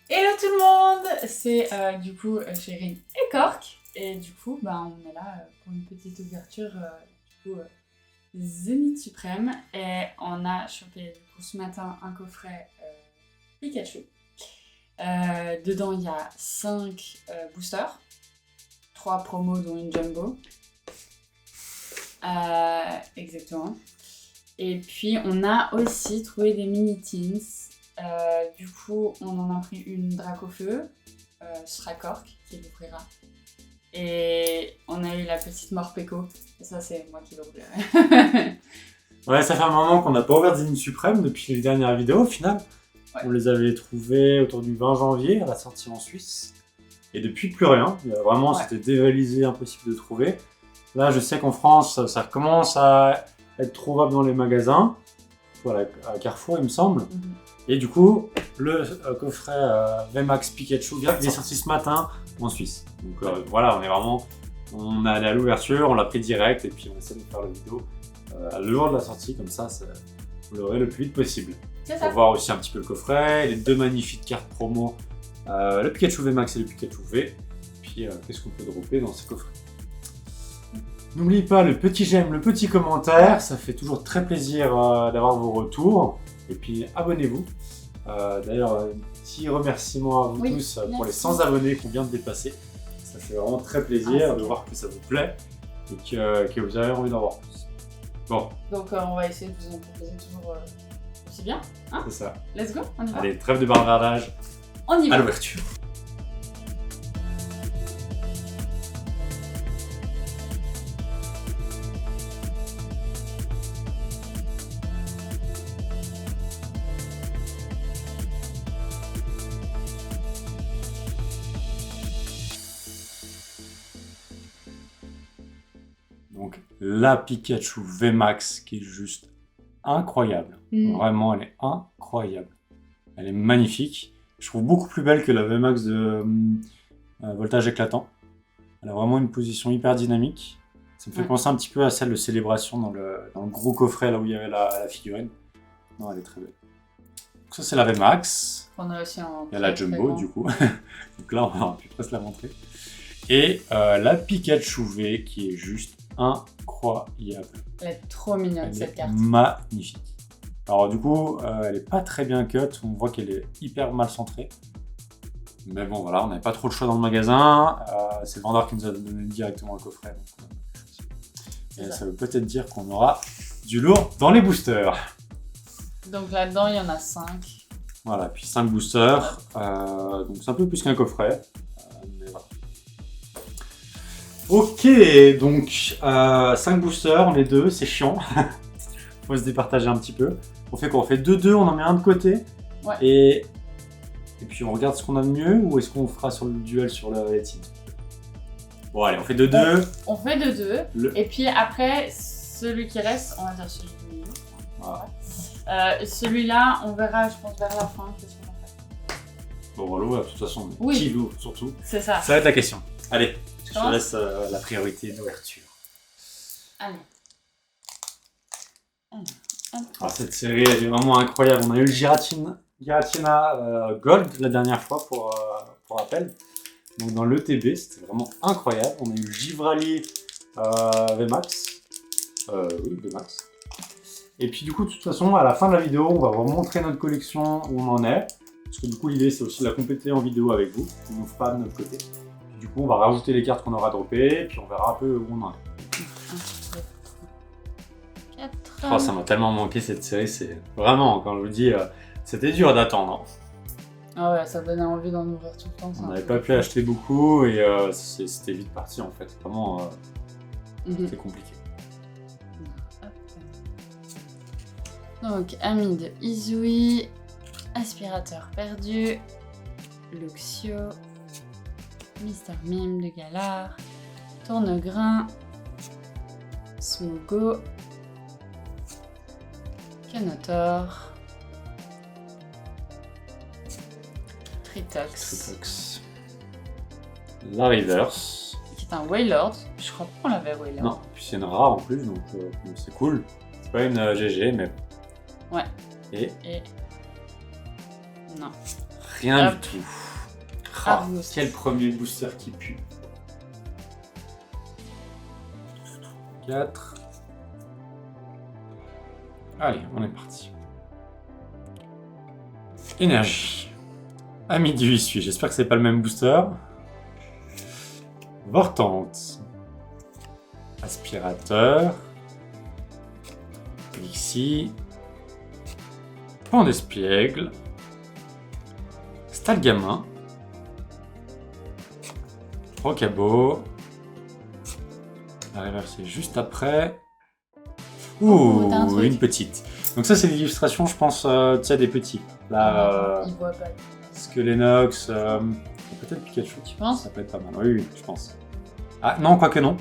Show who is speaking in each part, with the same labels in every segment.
Speaker 1: Hello tout le monde, c'est du coup Chérine et Cork. Et du coup, on est là pour une petite ouverture Zénith Suprême. Et on a chopé du coup ce matin un coffret Pikachu. Dedans il y a 5 boosters, 3 promos dont une jumbo. Exactement. Et puis on a aussi trouvé des mini teens. Du coup, on en a pris une Dracofeu, ce sera Cork qui l'ouvrira. Et on a eu la petite Morpeko, et ça c'est moi qui l'ouvrirai.
Speaker 2: Ouais, ça fait un moment qu'on n'a pas ouvert Zénith Suprême depuis les dernières vidéos au final. Ouais. On les avait trouvés autour du 20 janvier à la sortie en Suisse. Et depuis plus rien. Vraiment, c'était dévalisé, impossible de trouver. Là, je sais qu'en France, ça commence à être trouvable dans les magasins. Voilà, à Carrefour, il me semble. Et du coup, le coffret VMAX Pikachu il est sorti ce matin en Suisse. Donc voilà, on est allé à l'ouverture, on l'a pris direct et puis on essaie de faire la vidéo le jour de la sortie, comme ça, vous l'aurez le plus vite possible. On va voir aussi un petit peu le coffret, les 2 magnifiques cartes promo, le Pikachu VMAX et le Pikachu V. Et puis qu'est-ce qu'on peut dropper dans ces coffrets. N'oubliez pas le petit j'aime, le petit commentaire, ça fait toujours très plaisir d'avoir vos retours. Et puis abonnez-vous. D'ailleurs, un petit remerciement à vous tous pour les 100 abonnés qu'on vient de dépasser. Ça fait vraiment très plaisir de voir que ça vous plaît et que vous avez envie d'en voir plus. Bon.
Speaker 1: Donc on va essayer de vous en proposer toujours aussi bien. Hein,
Speaker 2: c'est ça.
Speaker 1: Let's go, on y va.
Speaker 2: Allez, trêve de bavardage.
Speaker 1: On y va.
Speaker 2: À l'ouverture. Donc la Pikachu VMAX qui est juste incroyable. Vraiment, elle est incroyable. Elle est magnifique. Je trouve beaucoup plus belle que la VMAX de voltage éclatant. Elle a vraiment une position hyper dynamique. Ça me fait penser un petit peu à celle de Célébration dans le gros coffret là où il y avait la figurine. Non, elle est très belle. Donc ça c'est la VMAX.
Speaker 1: On a aussi
Speaker 2: il y a la Jumbo du coup. Donc là on va plus presque la montrer. Et la Pikachu V qui est juste incroyable.
Speaker 1: Elle est trop mignonne cette carte.
Speaker 2: Magnifique. Alors du coup, elle est pas très bien cut, on voit qu'elle est hyper mal centrée. Mais bon voilà, on n'avait pas trop de choix dans le magasin. C'est le vendeur qui nous a donné directement le coffret. Donc, ça veut peut-être dire qu'on aura du lourd dans les boosters.
Speaker 1: Donc là-dedans, il y en a 5.
Speaker 2: Voilà, puis 5 boosters. Donc c'est un peu plus qu'un coffret. Mais voilà. Ok, donc 5 boosters, on est 2, c'est chiant. Faut se départager un petit peu. On fait quoi? On fait 2-2, on en met un de côté. Et puis on regarde ce qu'on a de mieux, ou est-ce qu'on fera sur le duel sur les titres? Bon allez, on fait 2-2.
Speaker 1: On fait 2-2. Et puis après, celui qui reste, on va dire celui du milieu. Voilà. Celui-là, on verra, je pense, vers la fin, qu'est-ce qu'on va faire.
Speaker 2: Bon, on va l'ouvrir de toute façon, mais qui l'ouvre surtout?
Speaker 1: C'est ça.
Speaker 2: Ça va être la question. Allez, je te laisse la priorité d'ouverture.
Speaker 1: Allez.
Speaker 2: Alors, cette série, elle est vraiment incroyable. On a eu le Giratina Gold la dernière fois pour rappel. Donc dans l'ETB, c'était vraiment incroyable. On a eu le Givrali VMAX. Oui, VMAX. Et puis du coup, de toute façon, à la fin de la vidéo, on va vous montrer notre collection, où on en est. Parce que du coup, l'idée, c'est aussi de la compléter en vidéo avec vous. On n'ouvre pas de notre côté. Puis, du coup, on va rajouter les cartes qu'on aura droppées, puis on verra un peu où on en est. Oh, ça m'a tellement manqué cette série, c'est vraiment, quand je vous dis, c'était dur d'attendre.
Speaker 1: Ah ouais, ça donnait envie d'en ouvrir tout le temps.
Speaker 2: On n'avait pas pu acheter beaucoup et c'était vite parti en fait. Vraiment, c'était compliqué.
Speaker 1: Donc, ami de Izui, aspirateur perdu, Luxio, Mister Mime de Galar, Tournegrain, Smogo, Canotor, Tritox,
Speaker 2: la Reverse,
Speaker 1: qui est un Wailord, je crois pas qu'on l'avait Wailord.
Speaker 2: Non, puis c'est une rare en plus, donc c'est cool. C'est pas une GG, mais...
Speaker 1: Ouais.
Speaker 2: Et
Speaker 1: non.
Speaker 2: Rien
Speaker 1: Hop.
Speaker 2: du tout.
Speaker 1: Argus.
Speaker 2: Quel premier booster qui pue. 4. Allez, on est parti. Énergie. Ami du Issue, j'espère que c'est pas le même booster. Vortante. Aspirateur. Elixir. Pan d'espiègle. Stalgamin. Rocabo. La reverse est juste après. Ouh,
Speaker 1: t'as un truc.
Speaker 2: une petite. Donc ça c'est l'illustration, je pense, tu sais, des petits. Là,
Speaker 1: Il voit pas.
Speaker 2: Skelenox, peut-être Pikachu.
Speaker 1: Tu penses?
Speaker 2: Ça peut être pas mal. Oui, je pense. Ah non, quoique non.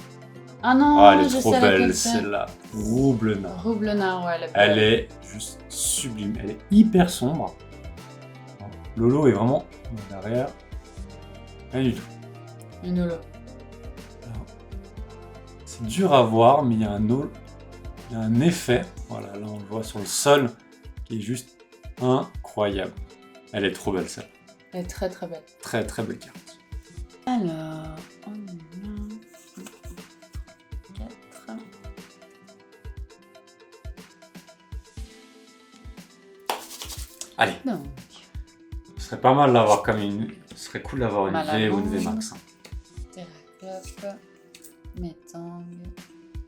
Speaker 1: Ah non,
Speaker 2: Ah, elle est
Speaker 1: je
Speaker 2: trop
Speaker 1: sais
Speaker 2: belle
Speaker 1: laquelle c'est.
Speaker 2: celle-là. Roublenard.
Speaker 1: Roublenard, ouais, elle est
Speaker 2: Elle
Speaker 1: belle.
Speaker 2: est juste sublime. Elle est hyper sombre. Lolo est vraiment derrière. Rien du tout.
Speaker 1: Une holo.
Speaker 2: C'est dur à voir, mais il y a un effet. Voilà, là on le voit sur le sol qui est juste incroyable. Elle est trop belle, celle.
Speaker 1: Elle est très très belle.
Speaker 2: Très très belle carte.
Speaker 1: Alors, on en a 4.
Speaker 2: Allez,
Speaker 1: Donc,
Speaker 2: ce serait pas mal d'avoir comme une. Ce serait cool d'avoir une V ou une
Speaker 1: Malamon.
Speaker 2: VMAX. Hein.
Speaker 1: Terraclope, Métang.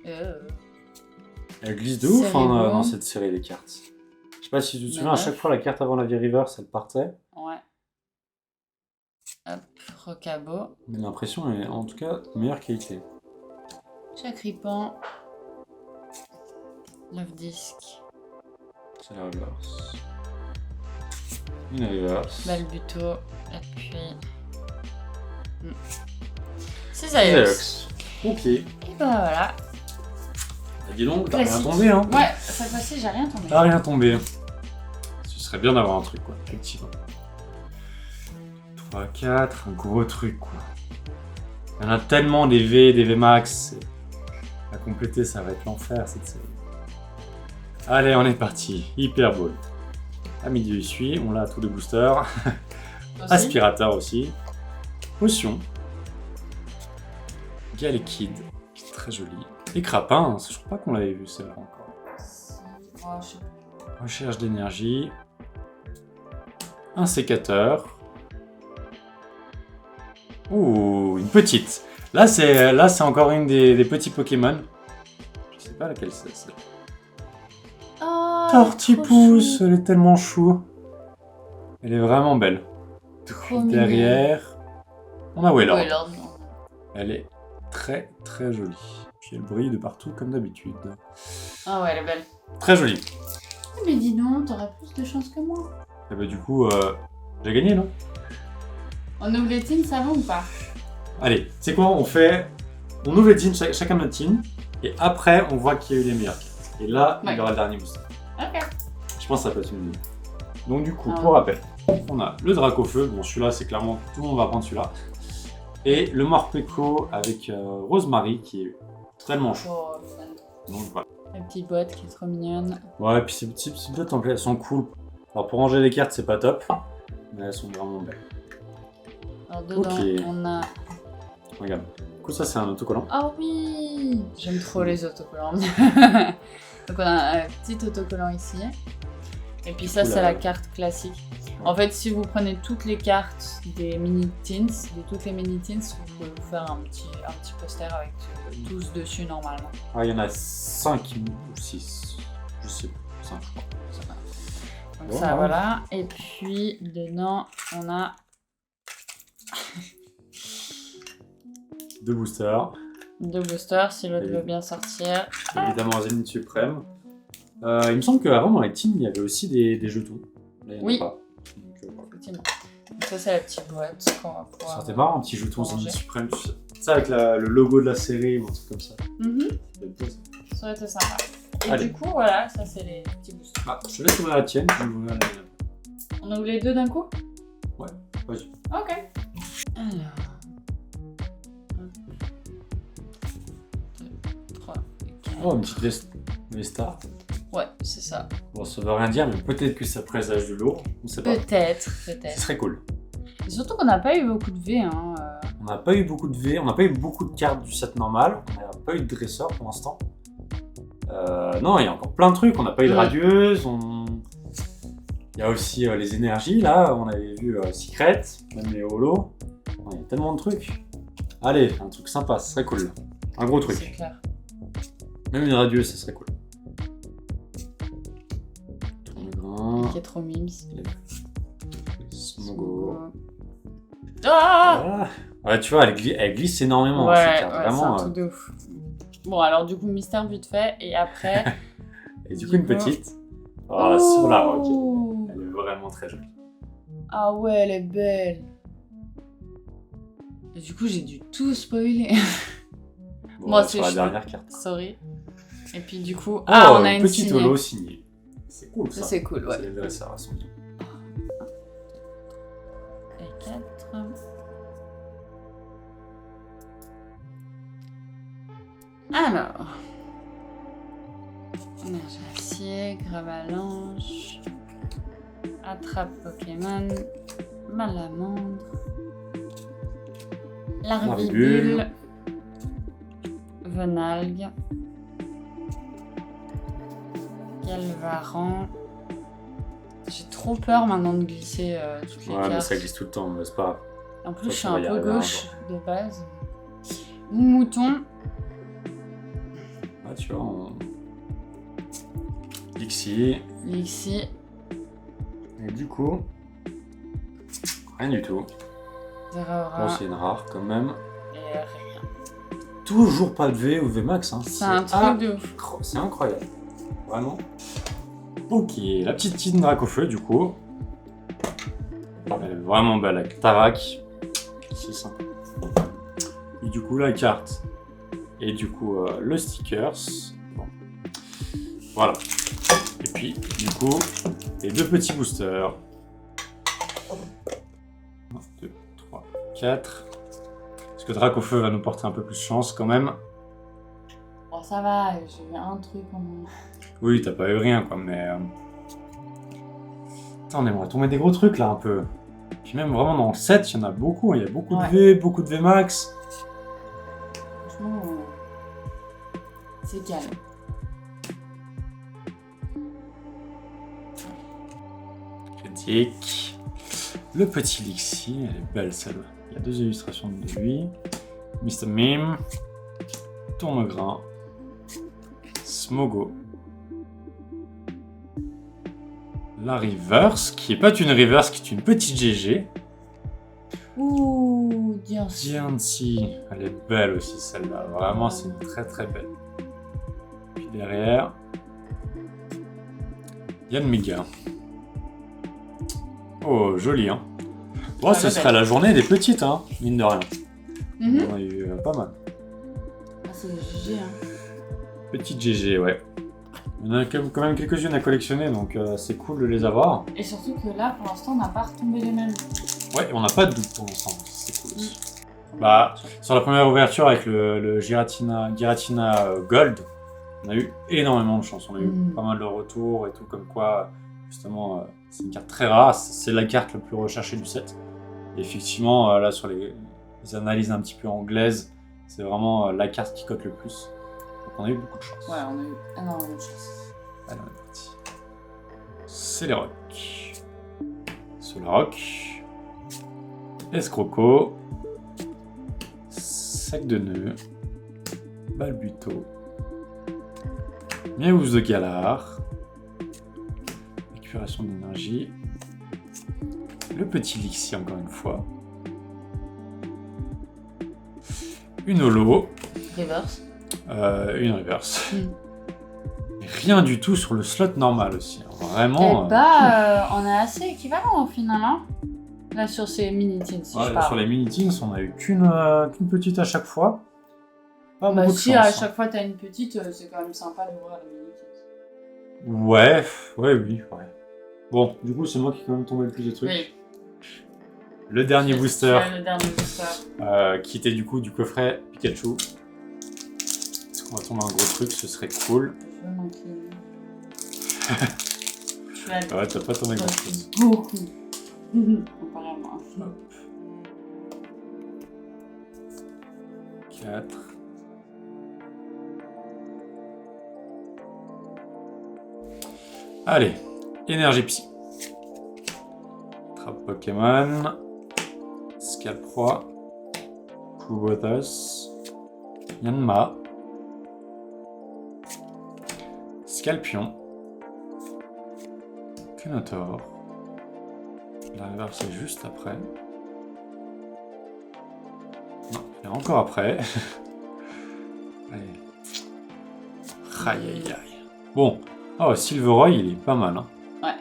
Speaker 2: Elle glisse de ouf hein,
Speaker 1: Cerebro.
Speaker 2: dans cette série des cartes. Je sais pas si tu te souviens, à
Speaker 1: Neuf.
Speaker 2: chaque fois la carte avant la vie reverse, elle partait.
Speaker 1: Ouais. Hop, Rocabo.
Speaker 2: Mais l'impression est en tout cas de meilleure qualité.
Speaker 1: Chacripan. Love Disc.
Speaker 2: C'est la reverse. Une reverse.
Speaker 1: Balbuto. Appui. Cisaillux.
Speaker 2: Ok.
Speaker 1: Et bah voilà.
Speaker 2: Bah, dis donc, t'as rien
Speaker 1: Classique.
Speaker 2: tombé hein.
Speaker 1: Ouais, cette fois-ci, j'ai rien tombé.
Speaker 2: T'as rien tombé. Ce serait bien d'avoir un truc quoi, effectivement. 3, 4, un gros truc quoi. Il y en a tellement des V, des VMAX. À compléter, ça va être l'enfer cette série. Allez, on est parti. Hyper Ball. Ami du Issue, on l'a à tous les boosters.
Speaker 1: Aussi.
Speaker 2: Aspirateur aussi. Potion. Galekid, qui est très joli. Et Crapin, je crois pas qu'on l'avait vu celle-là encore.
Speaker 1: Oh, je sais plus.
Speaker 2: Recherche d'énergie. Un sécateur. Ouh, une petite. Là, c'est encore une des petits Pokémon. Je sais pas laquelle c'est.
Speaker 1: Oh,
Speaker 2: Tortipousse, elle est tellement chou. Elle est vraiment belle.
Speaker 1: Trop
Speaker 2: Derrière, on a Wailord.
Speaker 1: Wailord, non.
Speaker 2: Elle est très très jolie. Puis elle brille de partout comme d'habitude.
Speaker 1: Ah ouais, elle est belle.
Speaker 2: Très jolie.
Speaker 1: Mais dis donc, t'auras plus de chance que moi.
Speaker 2: Et bah du coup, j'ai gagné, non?
Speaker 1: On ouvre les teams, ça va ou pas?
Speaker 2: Allez, c'est quoi? On ouvre les teams, chacun notre team, et après on voit qui a eu les meilleures cartes. Et là,
Speaker 1: Ouais.
Speaker 2: il y aura le dernier booster.
Speaker 1: Ok.
Speaker 2: Je pense que ça peut être une idée. Donc du coup,
Speaker 1: Ah
Speaker 2: pour
Speaker 1: ouais.
Speaker 2: rappel, on a le Dracofeu, bon celui-là c'est clairement, tout le monde va prendre celui-là. Et le Morpeko avec Rosemary qui est tellement chaud.
Speaker 1: Oh,
Speaker 2: Donc voilà.
Speaker 1: la petite boîte qui est trop mignonne.
Speaker 2: Ouais, puis ces petites boîtes en elles sont cool. Alors pour ranger les cartes, c'est pas top, mais elles sont vraiment belles.
Speaker 1: Alors dedans,
Speaker 2: Ok.
Speaker 1: on a...
Speaker 2: Regarde. Du coup, ça c'est un autocollant.
Speaker 1: Oh oui! J'aime trop les autocollants. Donc on a un petit autocollant ici. Et puis ça,
Speaker 2: Oula.
Speaker 1: c'est la carte classique. En fait, si vous prenez toutes les cartes des mini-teens, de toutes les mini-teens, vous pouvez vous faire un petit poster avec tous dessus normalement.
Speaker 2: Ah, il y en a 5 ou 6. Je sais pas. 5, je crois. Ça va.
Speaker 1: Donc
Speaker 2: Bon,
Speaker 1: ça,
Speaker 2: ouais.
Speaker 1: voilà. Et puis, dedans, on a...
Speaker 2: 2 boosters.
Speaker 1: 2 boosters, si l'autre
Speaker 2: Et-
Speaker 1: veut bien sortir.
Speaker 2: Évidemment, Zénith Suprême. Il me semble qu'avant, dans les teams, il y avait aussi des jetons. Là, il y en a
Speaker 1: Oui.
Speaker 2: pas. Donc, voilà.
Speaker 1: Effectivement. Donc ça, c'est la petite boîte qu'on va pouvoir...
Speaker 2: Ça marrant, un petit jeton
Speaker 1: ranger.
Speaker 2: Zénith Suprême. Tu sais. Ça avec le logo de la série ou un truc comme ça.
Speaker 1: Mhm.
Speaker 2: Ça peut être cool, ça.
Speaker 1: Ça aurait été sympa. Et
Speaker 2: Allez.
Speaker 1: du coup, voilà, ça, c'est les petits boosters.
Speaker 2: Ah, je te laisse ouvrir la tienne. Je vais ouvrir la mienne.
Speaker 1: On ouvre les deux d'un coup?
Speaker 2: Vas-y.
Speaker 1: Ok. Alors... 1, 2, 3, 4.
Speaker 2: Oh, une petite Vesta.
Speaker 1: Ouais, c'est ça.
Speaker 2: Bon, ça veut rien dire, mais peut-être que ça présage du lourd. On sait pas.
Speaker 1: Peut-être.
Speaker 2: Ce serait cool.
Speaker 1: Et surtout qu'on n'a pas eu beaucoup de V. Hein.
Speaker 2: On n'a pas eu beaucoup de V, on n'a pas eu beaucoup de cartes du set normal. On n'a pas eu de dresseur pour l'instant. Non, il y a encore plein de trucs. On n'a pas eu de radieuse. Il y a aussi les énergies, là. On avait vu Secret, même les holos. Il y a tellement de trucs. Allez, un truc sympa, ce serait cool. Un gros truc.
Speaker 1: C'est clair.
Speaker 2: Même une radieuse, ce serait cool. Tourne-grain.
Speaker 1: Qui est trop mimes.
Speaker 2: Smogo.
Speaker 1: Ah
Speaker 2: Ouais, tu vois, elle glisse énormément.
Speaker 1: Ouais,
Speaker 2: cette carte.
Speaker 1: c'est
Speaker 2: Vraiment,
Speaker 1: un truc de ouf. Bon, alors du coup, mystère vite fait, et après...
Speaker 2: Et du coup, une petite. Sur la roque. Elle est vraiment très jolie.
Speaker 1: Ah ouais, elle est belle. Et du coup, j'ai dû tout spoiler.
Speaker 2: Bon,
Speaker 1: Moi,
Speaker 2: sur la dernière carte.
Speaker 1: Sorry. Et puis du coup, on a une
Speaker 2: petite
Speaker 1: signée.
Speaker 2: holo signée. C'est cool ça.
Speaker 1: Ça, c'est cool, ouais.
Speaker 2: C'est les dresseurs, elles sont bien.
Speaker 1: Et 4. Alors. Énergie acier, gravalanche. Attrape Pokémon. Malamandre. Larvibule. Venalgue. Galvaran. J'ai trop peur maintenant de glisser toutes les cartes.
Speaker 2: Mais ça glisse tout le temps, mais c'est pas grave.
Speaker 1: En plus, je suis un peu gauche de base. Mouton.
Speaker 2: Ah, tu vois, Lixie. Et du coup, rien du tout.
Speaker 1: Zeraora.
Speaker 2: Bon, c'est une rare quand même.
Speaker 1: Et rien.
Speaker 2: Toujours pas de V ou V max. Hein.
Speaker 1: C'est un truc de ouf.
Speaker 2: C'est incroyable. Vraiment. Ok, la petite Tine Dracofeu du coup. Elle est vraiment belle avec Tarak. C'est sympa. Et du coup, la carte. Et du coup, le stickers. Bon. Voilà. Et puis, du coup, les deux petits boosters. 1, 2, 3, 4. Parce que Dracofeu va nous porter un peu plus de chance quand même.
Speaker 1: Bon, ça va, j'ai eu un truc en mon...
Speaker 2: Oui, t'as pas eu rien quoi, mais... Attends, on aimerait tomber des gros trucs là un peu. Puis même vraiment dans le set, il y en a beaucoup. Il y a beaucoup de V, beaucoup de V max.
Speaker 1: Franchement, c'est calme.
Speaker 2: Critique. Le petit Lixie, elle est belle celle-là. Il y a 2 illustrations de lui. Mr. Mime. Tournegrain. Smogo. La reverse, qui est pas une reverse, qui est une petite GG.
Speaker 1: Ouh, Diancie.
Speaker 2: Elle est belle aussi celle-là. Vraiment, c'est une très très belle. Puis derrière, Yanmiga. Oh, joli, hein. Bon, ce serait la journée des petites, hein, mine de rien. On a eu pas mal.
Speaker 1: Ah, c'est GG, hein.
Speaker 2: Petite GG, ouais. Il y en a quand même quelques-unes à collectionner, donc c'est cool de les avoir.
Speaker 1: Et surtout que là, pour l'instant, on n'a pas retombé les mêmes.
Speaker 2: Ouais, on n'a pas de doute pour l'instant, c'est cool aussi. Bah, sur la première ouverture avec le Giratina Gold, on a eu énormément de chance. On a eu pas mal de retours et tout, comme quoi, justement, c'est une carte très rare. C'est la carte la plus recherchée du set. Et effectivement, là, sur les analyses un petit peu anglaises, c'est vraiment la carte qui cote le plus. Donc on a eu beaucoup de chance.
Speaker 1: Ouais, on a eu énormément de chance.
Speaker 2: Allez, on est parti. C'est les rocks. Solaroc. Escroco. Sac de nœuds. Balbuto. Miaouz de Galar. Récupération d'énergie. Le petit Lixie encore une fois. Une holo.
Speaker 1: Reverse.
Speaker 2: Une reverse. Rien du tout sur le slot normal aussi. Vraiment.
Speaker 1: Eh bah, on est assez équivalent au final, hein. Là, sur ces mini-teens, si je parle.
Speaker 2: Sur les mini-teens, on a eu qu'une petite à chaque fois. Pas
Speaker 1: bah,
Speaker 2: beaucoup de
Speaker 1: si
Speaker 2: chance,
Speaker 1: à
Speaker 2: hein.
Speaker 1: chaque fois t'as une petite, c'est quand même sympa d'ouvrir les mini-teens.
Speaker 2: Ouais, oui. Bon, du coup, c'est moi qui ai quand même tombé le plus de trucs.
Speaker 1: Oui.
Speaker 2: Le dernier booster,
Speaker 1: Le dernier booster.
Speaker 2: qui était du coup du coffret Pikachu. Est-ce qu'on va tomber un gros truc? Ce serait cool.
Speaker 1: Je vais manquer.
Speaker 2: Ouais, t'as pas tombé grand chose.
Speaker 1: Beaucoup. Comparé à moi.
Speaker 2: 4. Allez, énergie psy. Trappe Pokémon. Scalproie. Kubothos. Yanma. Scalpion. Kunotor. La réverse c'est juste après. Non, il est encore après. Allez. Aïe aïe aïe. Bon. Oh, Silveroy, il est pas mal. Hein.
Speaker 1: Ouais.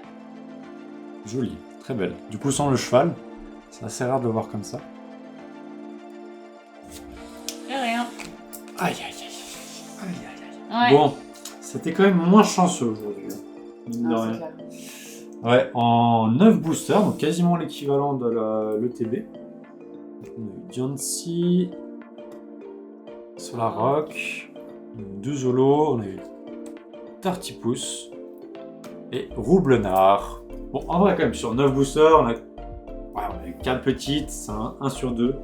Speaker 2: Joli, très belle. Du coup, sans le cheval, c'est assez rare de le voir comme ça.
Speaker 1: Et rien.
Speaker 2: Aïe aïe aïe. Aïe aïe
Speaker 1: Ouais.
Speaker 2: aïe. Bon, c'était quand même moins chanceux aujourd'hui. Mine de
Speaker 1: Ah,
Speaker 2: rien.
Speaker 1: c'est clair.
Speaker 2: Ouais, en 9 boosters, donc quasiment l'équivalent de l'ETB. On a eu Diancie, Solarock, 2 Zolo, on a eu Tartipus et Roublenard. Bon, en vrai, quand même, sur 9 boosters, on a eu 4 petites, c'est un 1 sur 2.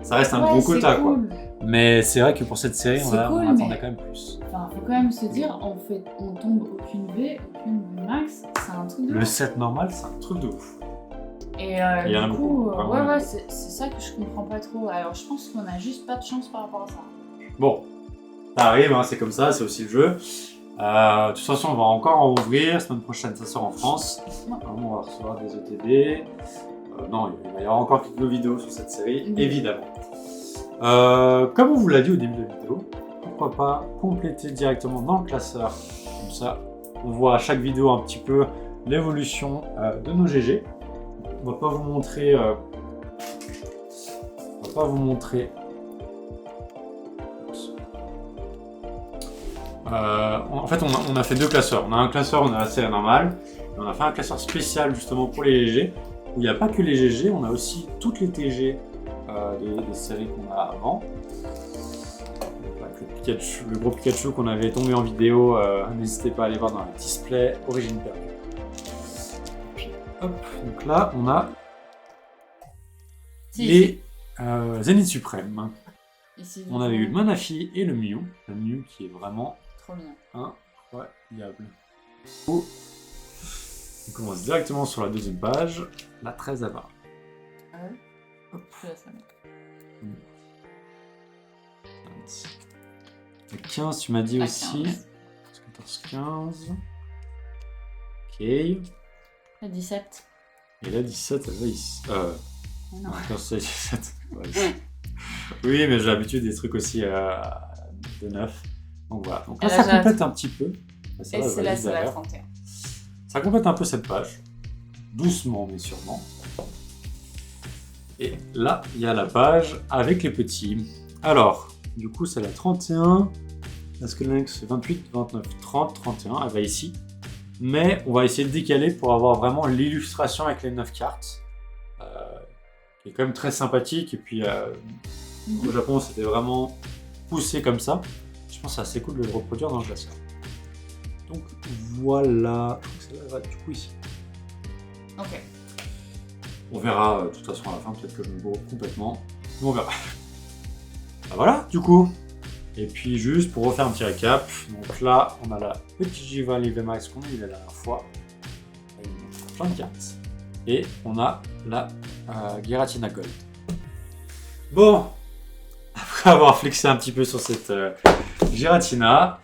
Speaker 2: Ça reste un gros quota, quoi.
Speaker 1: Cool.
Speaker 2: Mais c'est vrai que pour cette série, on
Speaker 1: C'est cool,
Speaker 2: attendait
Speaker 1: mais-
Speaker 2: quand même plus.
Speaker 1: Enfin, faut quand même se dire, on tombe aucune V, aucune V max, c'est un truc de
Speaker 2: Le
Speaker 1: ouf.
Speaker 2: set normal, c'est un truc de ouf.
Speaker 1: Et
Speaker 2: Il y en a
Speaker 1: du
Speaker 2: beaucoup,
Speaker 1: coup,
Speaker 2: vraiment.
Speaker 1: ouais, c'est ça que je comprends pas trop. Alors, je pense qu'on a juste pas de chance par rapport à ça.
Speaker 2: Bon, ça arrive, hein, c'est comme ça, c'est aussi le jeu. De toute façon, on va encore en ouvrir. Semaine prochaine, ça sort en France. Normalement, on va recevoir des ETB. Non, il va y avoir encore quelques vidéos sur cette série, évidemment. Comme on vous l'a dit au début de la vidéo, pourquoi pas compléter directement dans le classeur. Comme ça, on voit à chaque vidéo un petit peu l'évolution de nos GG. On va pas vous montrer. En fait, on a fait 2 classeurs. On a un classeur, on a la série normale. Et on a fait un classeur spécial justement pour les GG. Où il n'y a pas que les GG, on a aussi toutes les TG des séries qu'on a avant. Avec le gros Pikachu qu'on avait tombé en vidéo, n'hésitez pas à aller voir dans le display Origine perdue. Et puis hop, donc là on a les Zénith Suprême.
Speaker 1: Ici,
Speaker 2: On avait eu le Manafi et le Mew. Le Mew qui est vraiment
Speaker 1: trop bien.
Speaker 2: incroyable. On commence directement sur la deuxième page, la 13 à 20.
Speaker 1: Ah ouais.
Speaker 2: Hop.
Speaker 1: Je laisse la mettre.
Speaker 2: La 15, tu m'as dit
Speaker 1: La
Speaker 2: aussi.
Speaker 1: 15.
Speaker 2: 14, 15. Ok.
Speaker 1: La 17.
Speaker 2: Et la 17, elle va ici.
Speaker 1: Non.
Speaker 2: 14, 16, 17. Ouais. Oui, mais j'ai l'habitude des trucs aussi de 9. Donc voilà. Donc là,
Speaker 1: Et là,
Speaker 2: ça
Speaker 1: j'ai
Speaker 2: complète un petit peu. Ça
Speaker 1: Et
Speaker 2: va,
Speaker 1: c'est
Speaker 2: va
Speaker 1: là,
Speaker 2: juste
Speaker 1: c'est la
Speaker 2: derrière.
Speaker 1: 31.
Speaker 2: Ça complète un peu cette page. Doucement, mais sûrement. Et là, il y a la page avec les petits. Alors, du coup, c'est la 31. Est-ce que l'index c'est 28, 29, 30, 31? Elle va ici. Mais on va essayer de décaler pour avoir vraiment l'illustration avec les 9 cartes. Qui est quand même très sympathique. Et puis, au Japon, c'était vraiment poussé comme ça. Je pense que c'est assez cool de le reproduire dans le classeur. Donc voilà. Je crois que ça va du coup ici.
Speaker 1: Ok.
Speaker 2: On verra de toute façon à la fin, peut-être que je me bourre complètement. Mais on verra. Ah, voilà, du coup. Et puis juste pour refaire un petit récap, donc là on a la petite Giovanni VMAX qu'on a eu la dernière fois, avec plein de cartes. Et on a la Giratina Gold. Bon, après avoir flexé un petit peu sur cette Giratina,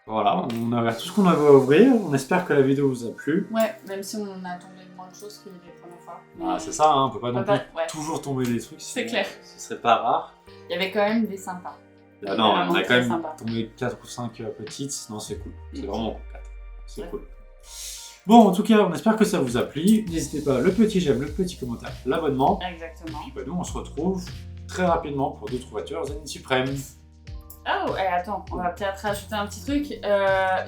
Speaker 2: voilà, on a tout ce qu'on avait à ouvrir. On espère que la vidéo vous a plu.
Speaker 1: Ouais, même si on a tombé moins de choses que les premières fois.
Speaker 2: Ah, c'est ça, hein, on peut pas non plus
Speaker 1: ouais.
Speaker 2: toujours tomber des trucs.
Speaker 1: C'est
Speaker 2: sinon
Speaker 1: clair.
Speaker 2: Ce serait pas rare.
Speaker 1: Il y avait quand même des sympas.
Speaker 2: Là, non, on a
Speaker 1: Vraiment
Speaker 2: quand
Speaker 1: très
Speaker 2: même
Speaker 1: sympa.
Speaker 2: tombé 4 ou 5 petites. Non, c'est cool. C'est vraiment cool. 4. C'est
Speaker 1: Ouais.
Speaker 2: cool. Bon, en tout cas, on espère que ça vous a plu. N'hésitez pas, le petit j'aime, le petit commentaire, l'abonnement.
Speaker 1: Exactement.
Speaker 2: Puis bah, nous, on se retrouve très rapidement pour d'autres voitures Zénith Suprême.
Speaker 1: Oh, et attends, on va peut-être rajouter un petit truc.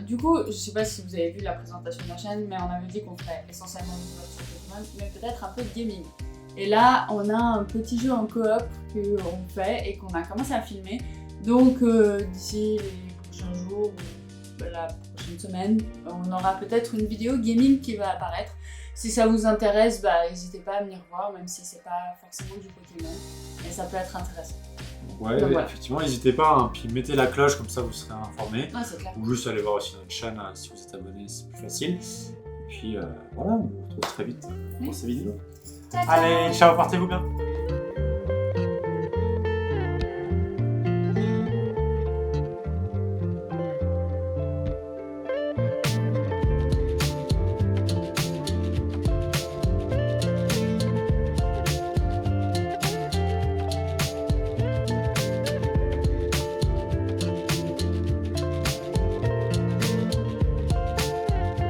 Speaker 1: Du coup, je sais pas si vous avez vu la présentation de la chaîne, mais on avait dit qu'on ferait essentiellement des voitures Pokémon, mais peut-être un peu de gaming. Et là, on a un petit jeu en coop qu'on fait et qu'on a commencé à filmer. Donc, d'ici les prochains jours, la prochaine semaine, on aura peut-être une vidéo gaming qui va apparaître. Si ça vous intéresse, n'hésitez pas à venir voir, même si c'est pas forcément du Pokémon. Et ça peut être intéressant.
Speaker 2: Ouais, donc, voilà. Effectivement, n'hésitez pas, hein, puis mettez la cloche, comme ça vous serez informés.
Speaker 1: Ouais, c'est clair.
Speaker 2: Ou juste aller voir aussi notre chaîne, si vous êtes abonné, c'est plus facile. Et puis voilà, on vous retrouve très vite pour ces vidéos.
Speaker 1: Ciao, ciao.
Speaker 2: Allez, ciao, portez-vous bien.